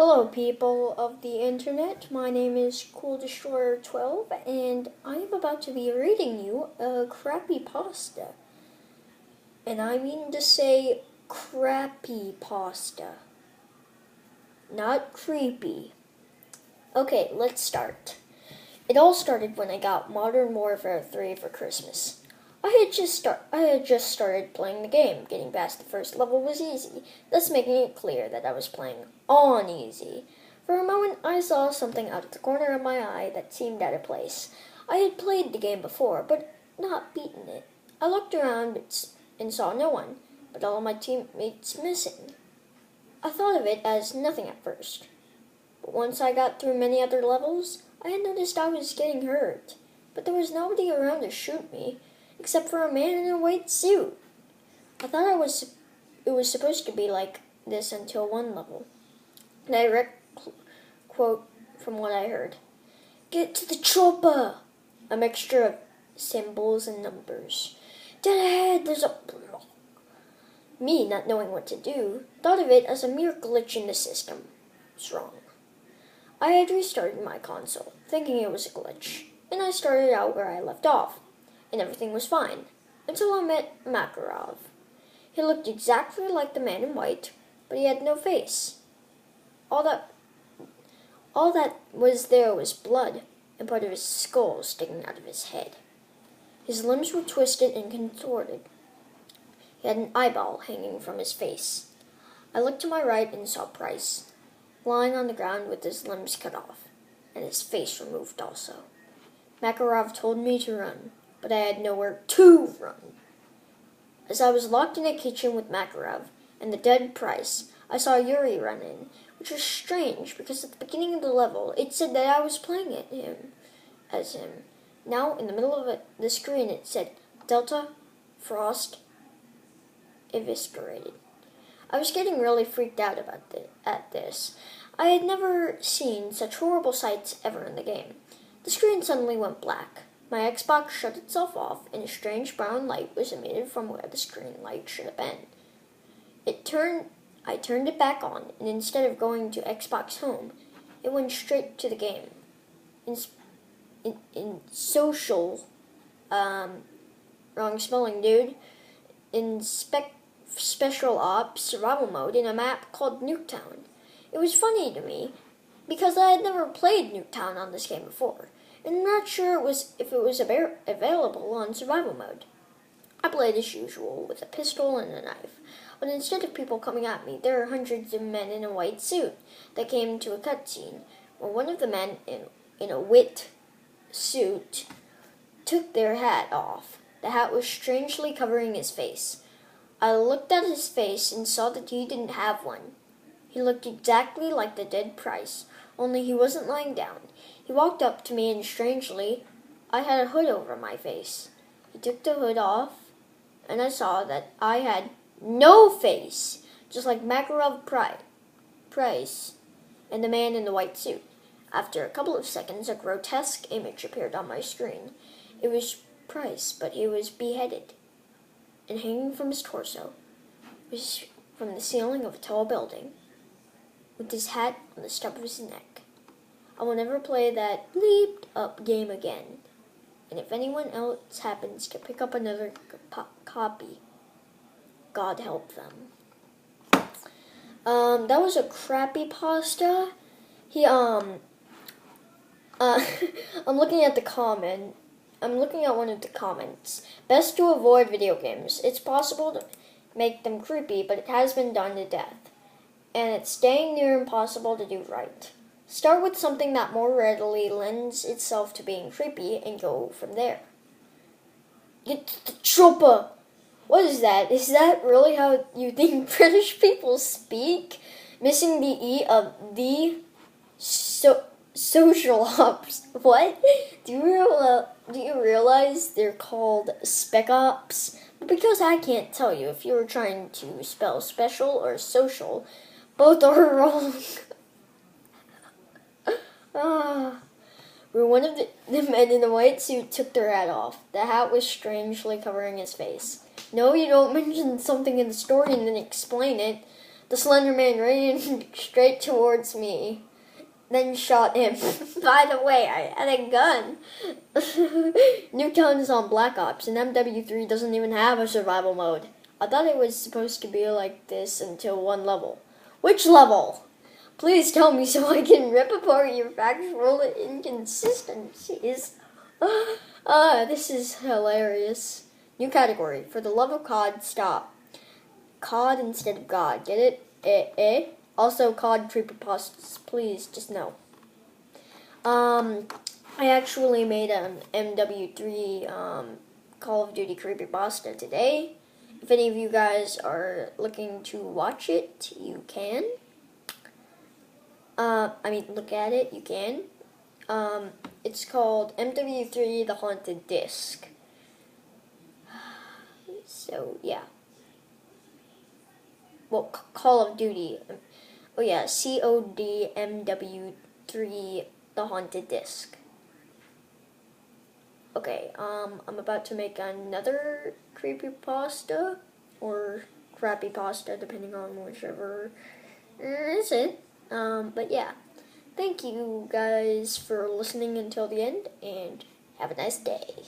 Hello people of the internet, my name is CoolDestroyer12 and I am about to be reading you a CrappyPasta. And I mean to say CrappyPasta, not creepy. Okay, let's start. It all started when I got Modern Warfare 3 for Christmas. I had just started playing the game. Getting past the first level was easy, thus making it clear that I was playing on easy. For a moment, I saw something out of the corner of my eye that seemed out of place. I had played the game before, but not beaten it. I looked around and saw no one, but all of my teammates missing. I thought of it as nothing at first, but once I got through many other levels, I had noticed I was getting hurt, but there was nobody around to shoot me, except for a man in a white suit. I thought it was supposed to be like this until one level. Direct quote from what I heard. "Get to the chopper!" A mixture of symbols and numbers. "Dead ahead, there's a block." Me, not knowing what to do, thought of it as a mere glitch in the system. It's wrong. I had restarted my console, thinking it was a glitch, and I started out where I left off, and everything was fine, until I met Makarov. He looked exactly like the man in white, but he had no face. All that was there was blood, and part of his skull sticking out of his head. His limbs were twisted and contorted. He had an eyeball hanging from his face. I looked to my right and saw Price, lying on the ground with his limbs cut off, and his face removed also. Makarov told me to run, but I had nowhere to run. As I was locked in a kitchen with Makarov and the dead Price, I saw Yuri run in, which was strange because at the beginning of the level it said that I was playing as him. Now, in the middle of the screen, it said Delta Frost Eviscerated. I was getting really freaked out at this. I had never seen such horrible sights ever in the game. The screen suddenly went black. My Xbox shut itself off, and a strange brown light was emitted from where the screen light should have been. I turned it back on, and instead of going to Xbox Home, it went straight to the game. In social, wrong spelling, dude. In special ops survival mode in a map called Nuketown. It was funny to me because I had never played Nuketown on this game before, and I'm not sure if it was available on survival mode. I played as usual with a pistol and a knife, but instead of people coming at me, there were hundreds of men in a white suit that came to a cutscene where one of the men in a white suit took their hat off. The hat was strangely covering his face. I looked at his face and saw that he didn't have one. He looked exactly like the dead Price, only he wasn't lying down. He walked up to me and strangely, I had a hood over my face. He took the hood off, and I saw that I had no face, just like Makarov Price and the man in the white suit. After a couple of seconds, a grotesque image appeared on my screen. It was Price, but he was beheaded, and hanging from his torso was from the ceiling of a tall building, with his hat on the stub of his neck. I will never play that bleeped up game again, and if anyone else happens to pick up another copy, God help them. That was a CrappyPasta. I'm looking at one of the comments. Best to avoid video games. It's possible to make them creepy, but it has been done to death. And it's dang near impossible to do right. Start with something that more readily lends itself to being creepy and go from there. Get to the chopper! What is that? Is that really how you think British people speak? Missing the E of the social ops. What? Do you realize they're called spec ops? Because I can't tell you if you were trying to spell special or social. Both are wrong. Where one of the men in the white suit took their hat off. The hat was strangely covering his face. No, you don't mention something in the story and then explain it. The Slender Man ran straight towards me, then shot him. By the way, I had a gun. Newtown is on Black Ops, and MW3 doesn't even have a survival mode. I thought it was supposed to be like this until one level. Which level? Please tell me so I can rip apart your factual inconsistencies. This is hilarious. New category. For the love of COD, stop. COD instead of God. Get it? Also, COD CrappyPastas. Please, just no. I actually made an MW3 Call of Duty CrappyPasta today. If any of you guys are looking to watch it, you can. Look at it, you can. It's called MW3 The Haunted Disc. So, yeah. Well, Call of Duty. Oh, yeah, COD MW3 The Haunted Disc. Okay, I'm about to make another creepypasta, or CrappyPasta, depending on whichever is it. But yeah, thank you guys for listening until the end, and have a nice day.